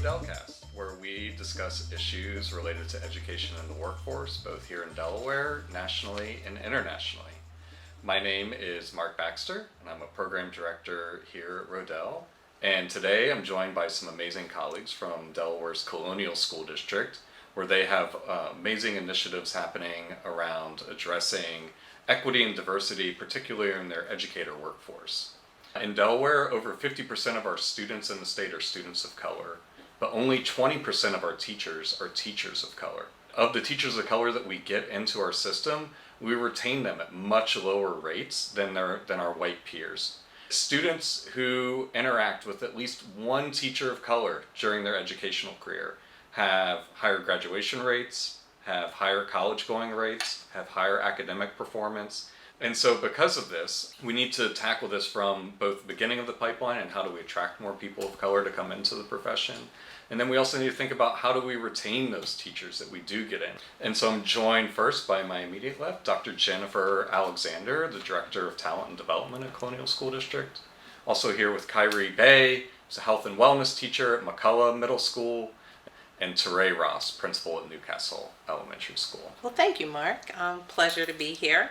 Delcast, where we discuss issues related to education and the workforce, both here in Delaware, nationally, and internationally. My name is Mark Baxter, and I'm a program director here at Rodell. And today I'm joined by some amazing colleagues from Delaware's Colonial School District, where they have amazing initiatives happening around addressing equity and diversity, particularly in their educator workforce. In Delaware, over 50% of our students in the state are students of color, but only 20% of our teachers are teachers of color. Of the teachers of color that we get into our system, we retain them at much lower rates than our white peers. Students who interact with at least one teacher of color during their educational career have higher graduation rates, have higher college going rates, have higher academic performance. And so because of this, we need to tackle this from both the beginning of the pipeline and how do we attract more people of color to come into the profession. And then we also need to think about how do we retain those teachers that we do get in. And so I'm joined first by my immediate left, Dr. Jennifer Alexander, the Director of Talent and Development at Colonial School District. Also here with Khayree Bey, who's a health and wellness teacher at McCullough Middle School, and TeRay Ross, principal at Newcastle Elementary School. Well, thank you, Mark. Pleasure to be here.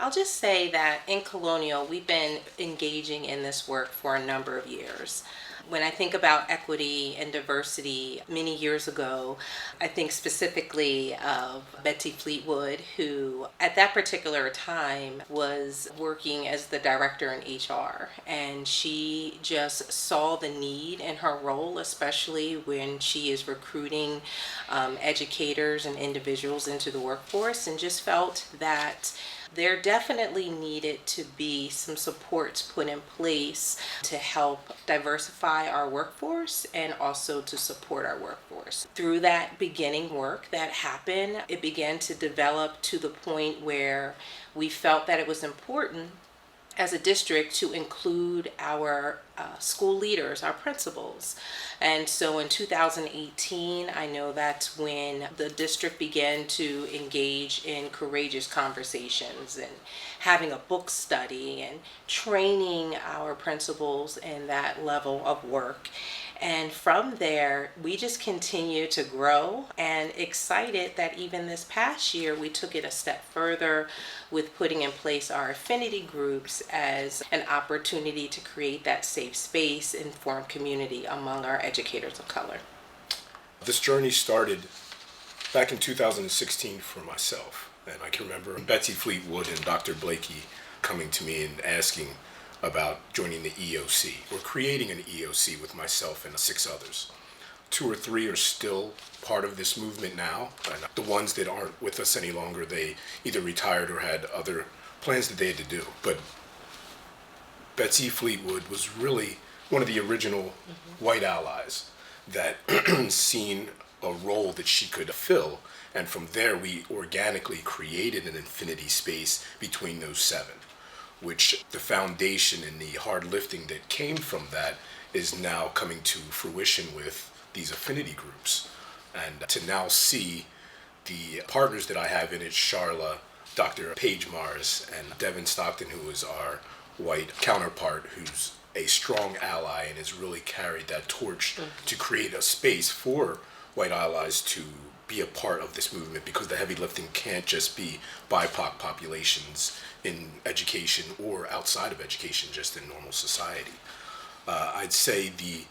I'll just say that in Colonial, we've been engaging in this work for a number of years. When I think about equity and diversity many years ago, I think specifically of Betsy Fleetwood, who at that particular time was working as the director in HR. And she just saw the need in her role, especially when she is recruiting educators and individuals into the workforce, and just felt that there definitely needed to be some supports put in place to help diversify our workforce and also to support our workforce. Through that beginning work that happened, it began to develop to the point where we felt that it was important as a district to include our school leaders, our principals. And so in 2018, I know that's when the district began to engage in courageous conversations and having a book study and training our principals in that level of work. And from there, we just continue to grow, and excited that even this past year, we took it a step further with putting in place our affinity groups as an opportunity to create that safe space and form community among our educators of color. This journey started back in 2016 for myself, and I can remember Betsy Fleetwood and Dr. Blakey coming to me and asking about joining the EOC. We're creating an EOC with myself and 6 others. 2 or 3 are still part of this movement now, and the ones that aren't with us any longer, they either retired or had other plans that they had to do. But Betsy Fleetwood was really one of the original white allies that seen a role that she could fill, and from there we organically created an infinity space between those 7. Which the foundation and the hard lifting that came from that is now coming to fruition with these affinity groups. And to now see the partners that I have in it, Charla, Dr. Paige Mars, and Devin Stockton, who is our white counterpart, who's a strong ally and has really carried that torch to create a space for white allies to be a part of this movement, because the heavy lifting can't just be BIPOC populations in education or outside of education, just in normal society. I'd say the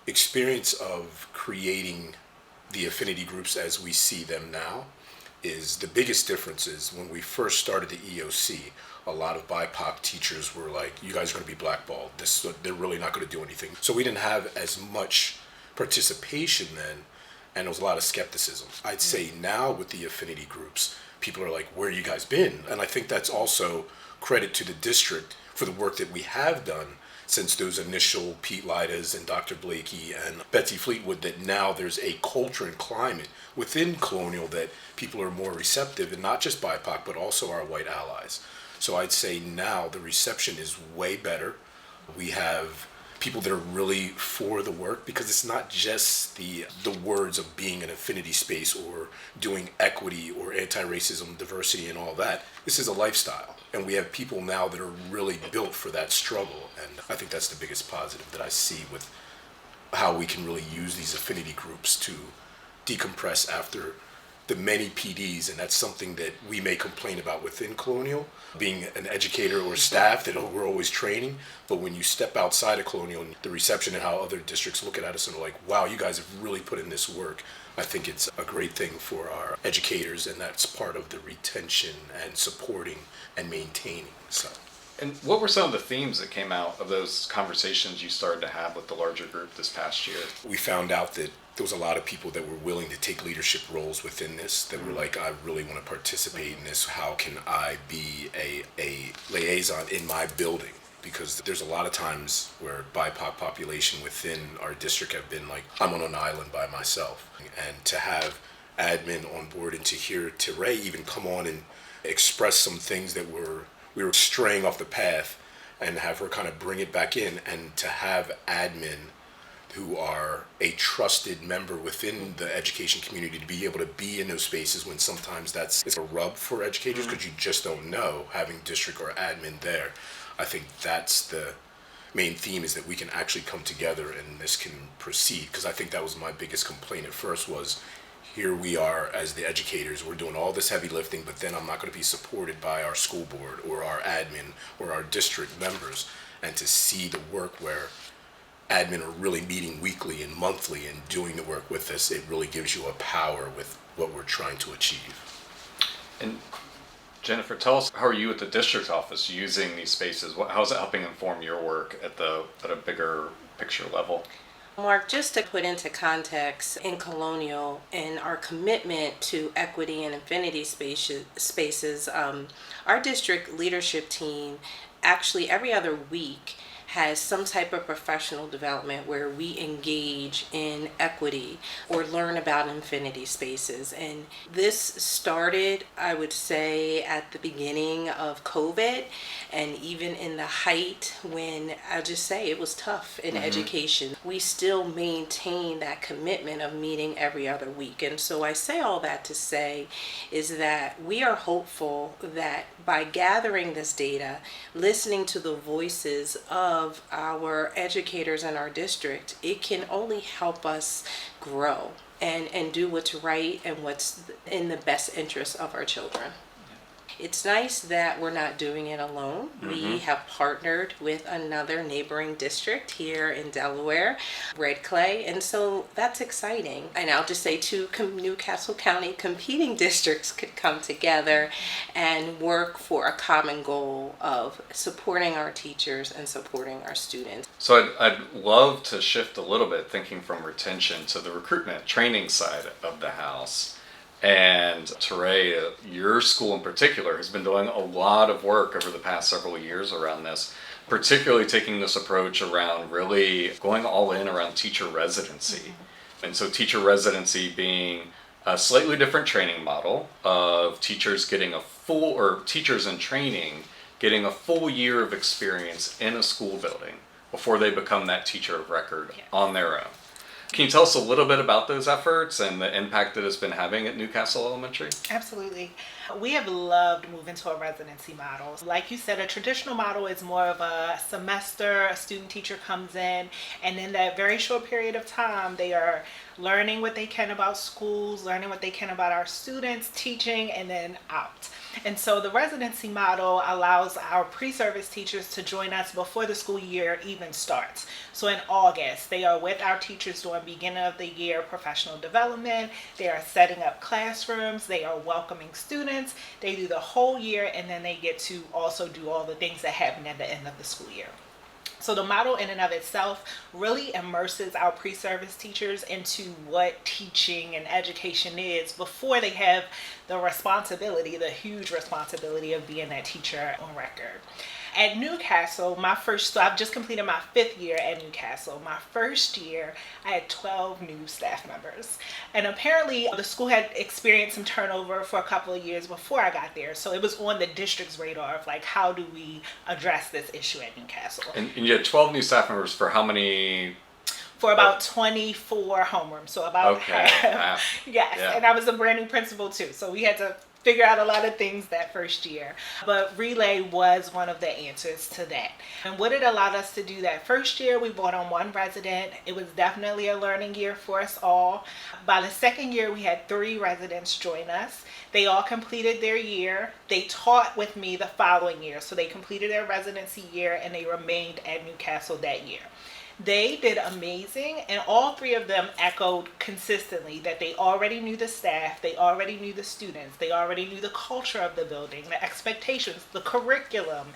experience of creating the affinity groups as we see them now is the biggest difference is when we first started the EOC, a lot of BIPOC teachers were like, you guys are going to be blackballed. They're really not going to do anything. So we didn't have as much participation then, and there was a lot of skepticism. I'd say now with the affinity groups, people are like, where you guys been? And I think that's also credit to the district for the work that we have done since those initial Pete Lidas and Dr. Blakey and Betsy Fleetwood, that now there's a culture and climate within Colonial that people are more receptive, and not just BIPOC, but also our white allies. So I'd say now the reception is way better. We have people that are really for the work, because it's not just the words of being an affinity space or doing equity or anti-racism, diversity and all that. This is a lifestyle, and we have people now that are really built for that struggle, and I think that's the biggest positive that I see with how we can really use these affinity groups to decompress after the many PDs, and that's something that we may complain about within Colonial, being an educator or staff that we're always training. But when you step outside of Colonial, the reception and how other districts look at us and are like, wow, you guys have really put in this work. I think it's a great thing for our educators, and that's part of the retention and supporting and maintaining. So. And what were some of the themes that came out of those conversations you started to have with the larger group this past year? We found out that there was a lot of people that were willing to take leadership roles within this, that were like, I really want to participate in this. How can I be a liaison in my building? Because there's a lot of times where BIPOC population within our district have been like, I'm on an island by myself. And to have admin on board and to hear TeRay even come on and express some things that we were straying off the path, and have her kind of bring it back in, and to have admin who are a trusted member within the education community to be able to be in those spaces when sometimes it's a rub for educators because you just don't know, having district or admin there. I think that's the main theme, is that we can actually come together and this can proceed, because I think that was my biggest complaint at first was, here we are as the educators, we're doing all this heavy lifting, but then I'm not going to be supported by our school board or our admin or our district members. And to see the work where admin are really meeting weekly and monthly and doing the work with us, it really gives you a power with what we're trying to achieve. And Jennifer, tell us, how are you at the district office using these spaces? How's it helping inform your work at a bigger picture level? Mark, just to put into context, in Colonial and our commitment to equity and affinity spaces, our district leadership team actually every other week has some type of professional development where we engage in equity or learn about infinity spaces. And this started, I would say, at the beginning of COVID, and even in the height when, I'll just say, it was tough in education. We still maintain that commitment of meeting every other week. And so I say all that to say is that we are hopeful that by gathering this data, listening to the voices of our educators in our district, it can only help us grow and do what's right and what's in the best interest of our children. It's nice that we're not doing it alone. We have partnered with another neighboring district here in Delaware, Red Clay, and so that's exciting. And I'll just say two Newcastle County competing districts could come together and work for a common goal of supporting our teachers and supporting our students. So I'd love to shift a little bit, thinking from retention to the recruitment training side of the house. And TeRay, your school in particular, has been doing a lot of work over the past several years around this, particularly taking this approach around really going all in around teacher residency. And so teacher residency being a slightly different training model of teachers getting teachers in training getting a full year of experience in a school building before they become that teacher of record on their own. Can you tell us a little bit about those efforts and the impact that it's been having at Newcastle Elementary? Absolutely. We have loved moving to a residency model. Like you said, a traditional model is more of a semester, a student teacher comes in, and in that very short period of time, they are learning what they can about schools, learning what they can about our students, teaching, and then out. And so the residency model allows our pre-service teachers to join us before the school year even starts. So in August, they are with our teachers during beginning of the year professional development. They are setting up classrooms. They are welcoming students. They do the whole year, and then they get to also do all the things that happen at the end of the school year. So the model in and of itself really immerses our pre-service teachers into what teaching and education is before they have the responsibility, the huge responsibility of being that teacher on record. At Newcastle, so I've just completed my 5th year at Newcastle. My first year, I had 12 new staff members. And apparently the school had experienced some turnover for a couple of years before I got there. So it was on the district's radar of like, how do we address this issue at Newcastle? And you had 12 new staff members for how many? For about 24 homerooms, so about half. Wow. Yes, yeah. And I was a brand new principal too, so we had to figure out a lot of things that first year. But Relay was one of the answers to that. And what it allowed us to do that first year, we brought on one resident. It was definitely a learning year for us all. By the second year, we had 3 residents join us. They all completed their year. They taught with me the following year. So they completed their residency year and they remained at Newcastle that year. They did amazing, and all 3 of them echoed consistently that they already knew the staff, they already knew the students, they already knew the culture of the building, the expectations, the curriculum,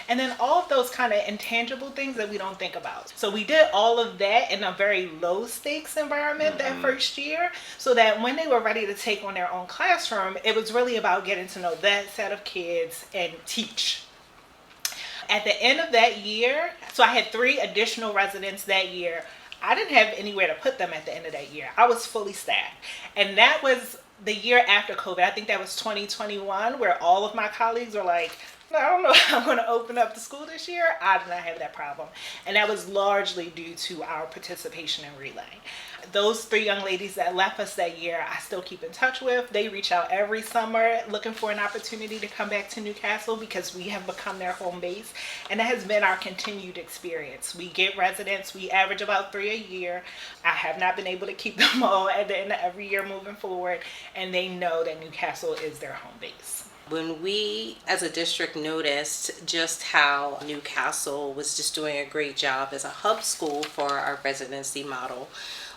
and then all of those kind of intangible things that we don't think about. So we did all of that in a very low stakes environment that first year, so that when they were ready to take on their own classroom, it was really about getting to know that set of kids and teach. At the end of that year, so I had 3 additional residents that year. I didn't have anywhere to put them at the end of that year. I was fully staffed. And that was the year after COVID. I think that was 2021, where all of my colleagues were like, I don't know how I'm going to open up the school this year. I did not have that problem. And that was largely due to our participation in Relay. Those 3 young ladies that left us that year, I still keep in touch with. They reach out every summer looking for an opportunity to come back to Newcastle because we have become their home base. And that has been our continued experience. We get residents, we average about 3 a year. I have not been able to keep them all at the end of every year moving forward. And they know that Newcastle is their home base. When we as a district noticed just how Newcastle was just doing a great job as a hub school for our residency model,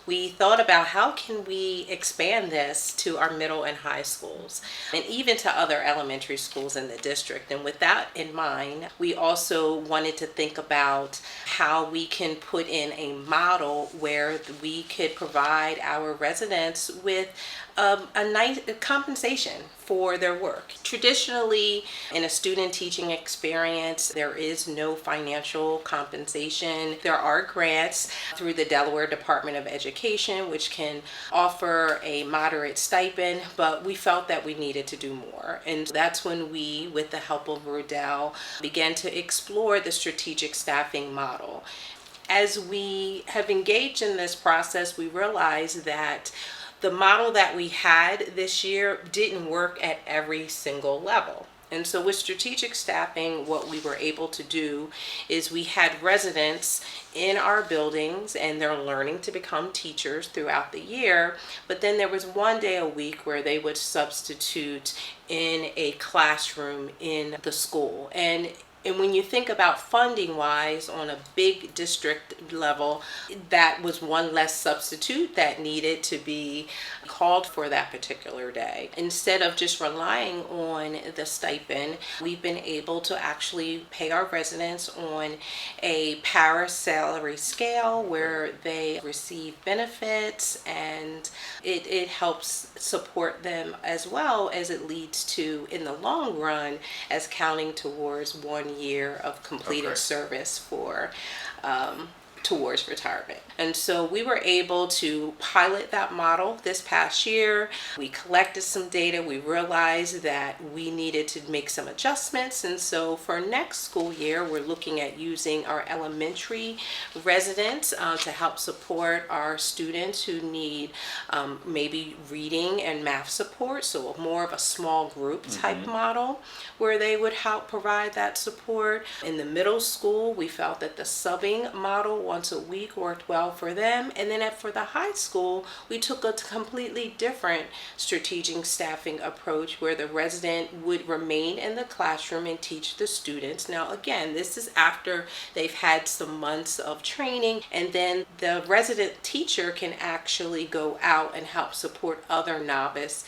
we thought about how can we expand this to our middle and high schools and even to other elementary schools in the district. And with that in mind, we also wanted to think about how we can put in a model where we could provide our residents with a nice compensation for their work. Traditionally, in a student teaching experience, there is no financial compensation. There are grants through the Delaware Department of Education, which can offer a moderate stipend, but we felt that we needed to do more. And that's when we, with the help of Rodell, began to explore the strategic staffing model. As we have engaged in this process, we realized that the model that we had this year didn't work at every single level. And so with strategic staffing, what we were able to do is we had residents in our buildings and they're learning to become teachers throughout the year. But then there was 1 day a week where they would substitute in a classroom in the school. And when you think about funding wise on a big district level, that was one less substitute that needed to be called for that particular day. Instead of just relying on the stipend, we've been able to actually pay our residents on a para salary scale where they receive benefits, and it helps support them as well as it leads to, in the long run, as counting towards 1 year of completed service for towards retirement. And so we were able to pilot that model this past year. We collected some data. We realized that we needed to make some adjustments. And so for next school year, we're looking at using our elementary residents to help support our students who need maybe reading and math support. So more of a small group type model where they would help provide that support. In the middle school, we felt that the subbing model once a week worked well for them. And then for the high school, we took a completely different strategic staffing approach where the resident would remain in the classroom and teach the students. Now, again, this is after they've had some months of training, and then the resident teacher can actually go out and help support other novice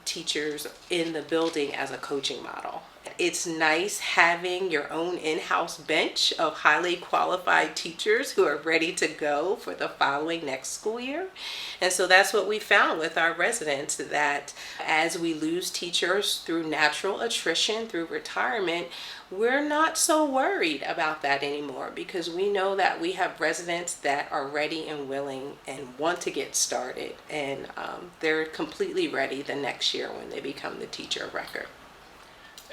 teachers in the building as a coaching model. It's nice having your own in-house bench of highly qualified teachers who are ready to go for the following next school year. And so that's what we found with our residents, that as we lose teachers through natural attrition, through retirement, we're not so worried about that anymore because we know that we have residents that are ready and willing and want to get started, and they're completely ready the next year when they become the teacher of record.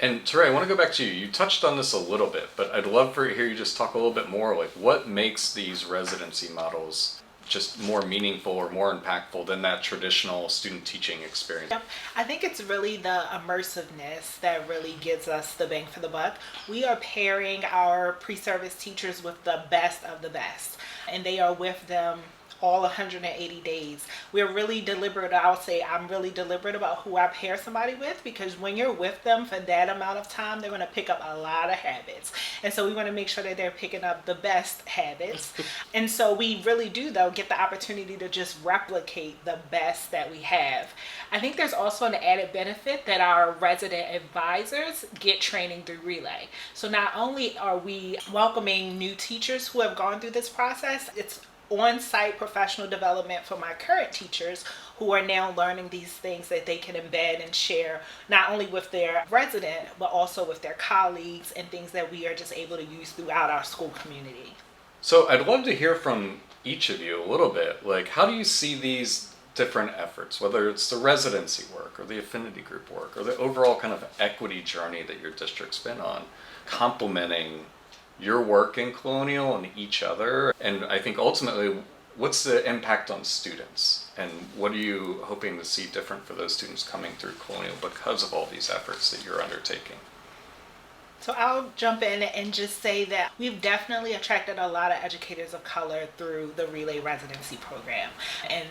And TeRay, I want to go back to you. You touched on this a little bit, but I'd love to hear you just talk a little bit more, like what makes these residency models just more meaningful or more impactful than that traditional student teaching experience? Yep. I think it's really the immersiveness that really gives us the bang for the buck. We are pairing our pre-service teachers with the best of the best, and they are with them all 180 days. We're really deliberate. I'll say I'm really deliberate about who I pair somebody with, because when you're with them for that amount of time, they're going to pick up a lot of habits. And so we want to make sure that they're picking up the best habits. And so we really do, though, get the opportunity to just replicate the best that we have. I think there's also an added benefit that our resident advisors get training through Relay. So not only are we welcoming new teachers who have gone through this process, it's on-site professional development for my current teachers who are now learning these things that they can embed and share not only with their resident but also with their colleagues, and things that we are just able to use throughout our school community. So I'd love to hear from each of you a little bit. Like, how do you see these different efforts, whether it's the residency work or the affinity group work or the overall kind of equity journey that your district's been on, complementing your work in Colonial and each other? And I think ultimately, what's the impact on students? And what are you hoping to see different for those students coming through Colonial because of all these efforts that you're undertaking? So I'll jump in and just say that we've definitely attracted a lot of educators of color through the Relay residency program. And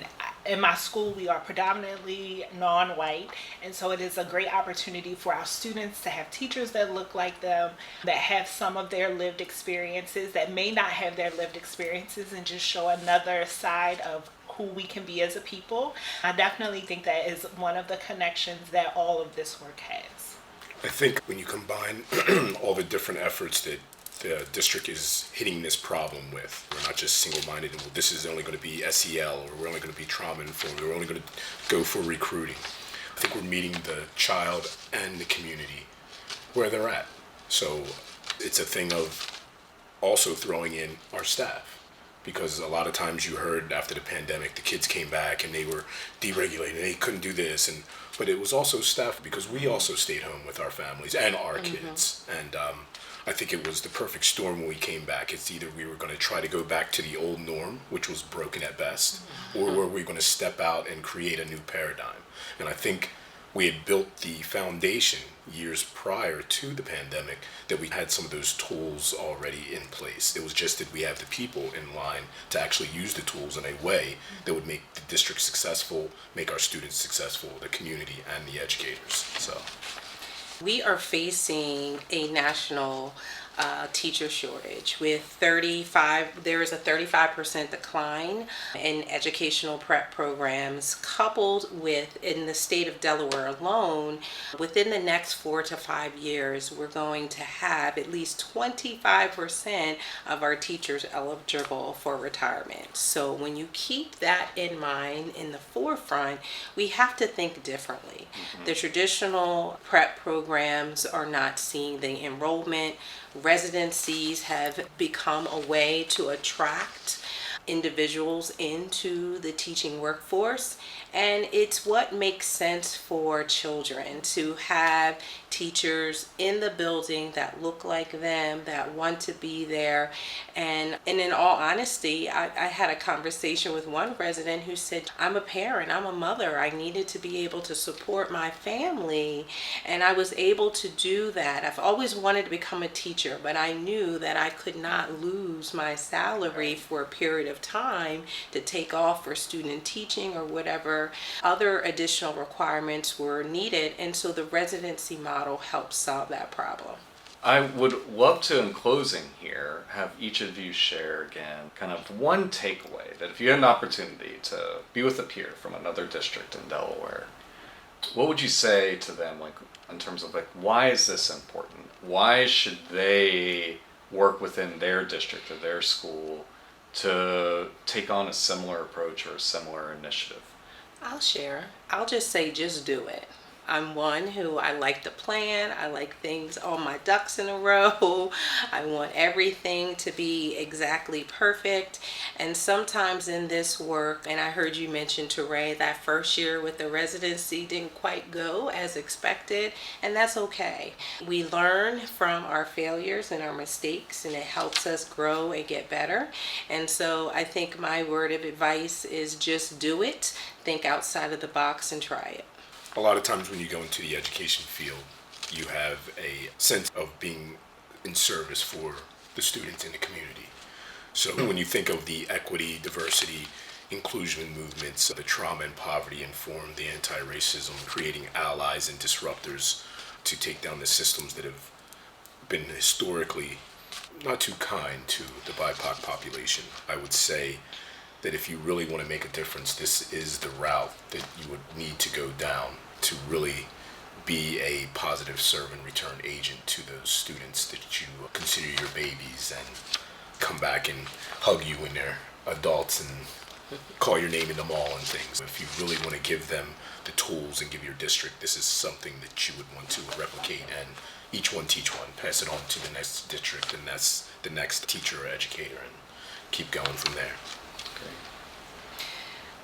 in my school, we are predominantly non-white, and so it is a great opportunity for our students to have teachers that look like them, that have some of their lived experiences, that may not have their lived experiences, and just show another side of who we can be as a people. I definitely think that is one of the connections that all of this work has. I think when you combine all the different efforts that the district is hitting this problem with, we're not just single-minded and, well, this is only going to be SEL, or we're only going to be trauma-informed, we're only going to go for recruiting. I think we're meeting the child and the community where they're at. So it's a thing of also throwing in our staff, because a lot of times you heard after the pandemic, the kids came back and they were deregulated, they couldn't do this, but it was also staff, because we also stayed home with our families and our kids. And I think it was the perfect storm when we came back. It's either we were going to try to go back to the old norm, which was broken at best, or were we going to step out and create a new paradigm. And I think we had built the foundation years prior to the pandemic, that we had some of those tools already in place. It was just that we have the people in line to actually use the tools in a way that would make the district successful, make our students successful, the community and the educators. So we are facing a national teacher shortage with there is a 35% decline in educational prep programs, coupled with, in the state of Delaware alone, within the next 4 to 5 years, we're going to have at least 25% of our teachers eligible for retirement. So when you keep that in mind in the forefront, we have to think differently. The traditional prep programs are not seeing the enrollment. Residencies have become a way to attract individuals into the teaching workforce, and it's what makes sense for children to have teachers in the building that look like them, that want to be there. And in all honesty, I had a conversation with one resident who said, I'm a parent, I'm a mother, I needed to be able to support my family, and I was able to do that. I've always wanted to become a teacher, but I knew that I could not lose my salary for a period of time to take off for student teaching or whatever other additional requirements were needed. And so the residency model helps solve that problem. I would love to, in closing here, have each of you share again kind of one takeaway that if you had an opportunity to be with a peer from another district in Delaware, what would you say to them, like, in terms of, like, why is this important? Why should they work within their district or their school to take on a similar approach or a similar initiative? I'll share. I'll just say, just do it. I'm one who I like to plan. I like things, all my ducks in a row. I want everything to be exactly perfect. And sometimes in this work, and I heard you mention, TeRay, that first year with the residency didn't quite go as expected, and that's okay. We learn from our failures and our mistakes, and it helps us grow and get better. And so I think my word of advice is just do it, think outside of the box, and try it. A lot of times when you go into the education field, you have a sense of being in service for the students in the community. So when you think of the equity, diversity, inclusion movements, the trauma and poverty informed, the anti-racism, creating allies and disruptors to take down the systems that have been historically not too kind to the BIPOC population, I would say that if you really want to make a difference, this is the route that you would need to go down to really be a positive serve and return agent to those students that you consider your babies and come back and hug you when they're adults and call your name in the mall and things. If you really want to give them the tools and give your district, this is something that you would want to replicate and each one teach one, pass it on to the next district, and that's the next teacher or educator, and keep going from there.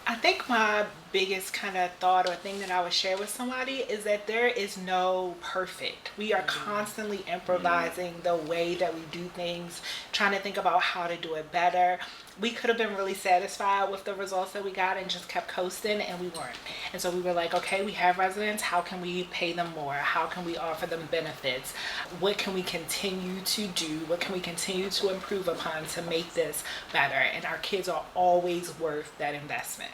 I think my biggest kind of thought or thing that I would share with somebody is that there is no perfect. We are constantly improvising the way that we do things, trying to think about how to do it better. We could have been really satisfied with the results that we got and just kept coasting, and we weren't. And so we were like, okay, we have residents. How can we pay them more? How can we offer them benefits? What can we continue to do? What can we continue to improve upon to make this better? And our kids are always worth that investment.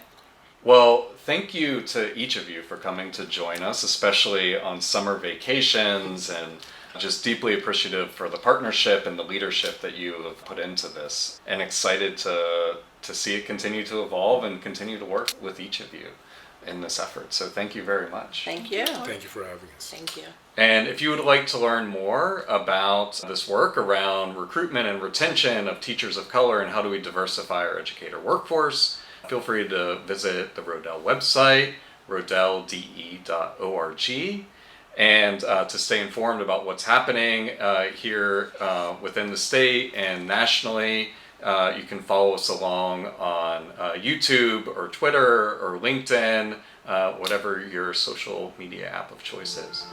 Well, thank you to each of you for coming to join us, especially on summer vacations, and just deeply appreciative for the partnership and the leadership that you have put into this, and excited to see it continue to evolve and continue to work with each of you in this effort. So thank you very much. Thank you. Thank you for having us. Thank you. And if you would like to learn more about this work around recruitment and retention of teachers of color and how do we diversify our educator workforce, feel free to visit the Rodell website, rodelldE.org, and to stay informed about what's happening here within the state and nationally. You can follow us along on YouTube or Twitter or LinkedIn, whatever your social media app of choice is.